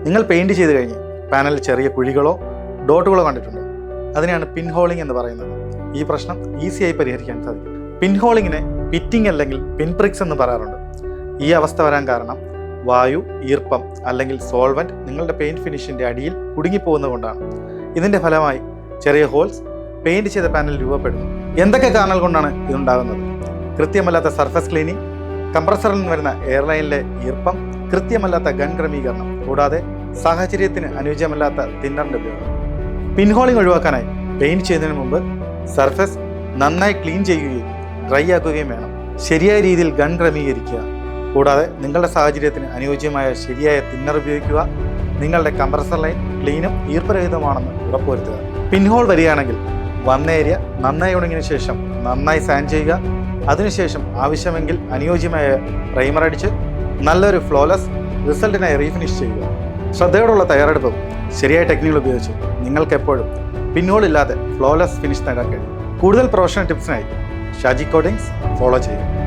നിങ്ങൾ പെയിൻറ് ചെയ്ത് കഴിഞ്ഞ് പാനലിൽ ചെറിയ കുഴികളോ ഡോട്ടുകളോ കണ്ടിട്ടുണ്ടോ? അതിനെയാണ് പിൻ ഹോളിംഗ് എന്ന് പറയുന്നത്. ഈ പ്രശ്നം ഈസിയായി പരിഹരിക്കാൻ സാധിക്കും. പിൻ ഹോളിങ്ങിനെ പിറ്റിംഗ് അല്ലെങ്കിൽ പിൻ പ്രിക്സ് എന്ന് പറയാറുണ്ട്. ഈ അവസ്ഥ വരാൻ കാരണം വായു, ഈർപ്പം അല്ലെങ്കിൽ സോൾവെന്റ് നിങ്ങളുടെ പെയിന്റ് ഫിനിഷിന്റെ അടിയിൽ കുടുങ്ങിപ്പോകുന്നത് കൊണ്ടാണ്. ഇതിന്റെ ഫലമായി ചെറിയ ഹോൾസ് പെയിന്റ് ചെയ്ത പാനൽ രൂപപ്പെടുന്നു. എന്തൊക്കെ കാരണങ്ങൾ കൊണ്ടാണ് ഇതുണ്ടാകുന്നത്? കൃത്യമല്ലാത്ത സർഫസ് ക്ലീനിങ്, കംപ്രസറിൽ നിന്ന് വരുന്ന എയർലൈനിലെ ഈർപ്പം, കൃത്യമല്ലാത്ത ഗൺ ക്രമീകരണം, കൂടാതെ സാഹചര്യത്തിന് അനുയോജ്യമല്ലാത്ത തിന്നറിന്റെ ഉപയോഗം. പിൻഹോളിംഗ് ഒഴിവാക്കാനായി പെയിന്റ് ചെയ്യുന്നതിന് മുമ്പ് സർഫസ് നന്നായി ക്ലീൻ ചെയ്യുകയും ഡ്രൈ ആക്കുകയും വേണം. ശരിയായ രീതിയിൽ ഗൺ ക്രമീകരിക്കുക. കൂടാതെ നിങ്ങളുടെ സാഹചര്യത്തിന് അനുയോജ്യമായ ശരിയായ തിന്നർ ഉപയോഗിക്കുക. നിങ്ങളുടെ കംപ്രസർ ലൈൻ ക്ലീനും ഈർപ്പരഹിതമാണെന്ന് ഉറപ്പുവരുത്തുക. പിൻഹോൾ വരികയാണെങ്കിൽ വന്ന ഏരിയ നന്നായി ഉണങ്ങിയ ശേഷം നന്നായി സാൻ ചെയ്യുക. അതിനുശേഷം ആവശ്യമെങ്കിൽ അനുയോജ്യമായ പ്രൈമർ അടിച്ച് നല്ലൊരു ഫ്ലോലെസ് റിസൾട്ടിനായി റീഫിനിഷ് ചെയ്യുക. ശ്രദ്ധയോടുള്ള തയ്യാറെടുപ്പും ശരിയായ ടെക്നിക്കുകൾ ഉപയോഗിച്ച് നിങ്ങൾക്ക് എപ്പോഴും പിൻഹോൾ ഇല്ലാതെ ഫ്ലോലെസ് ഫിനിഷ് നേടാൻ കഴിയും. കൂടുതൽ പ്രൊഫഷണൽ ടിപ്സിനായി ഷാജി കോട്ടിങ്സ് ഫോളോ ചെയ്യുക.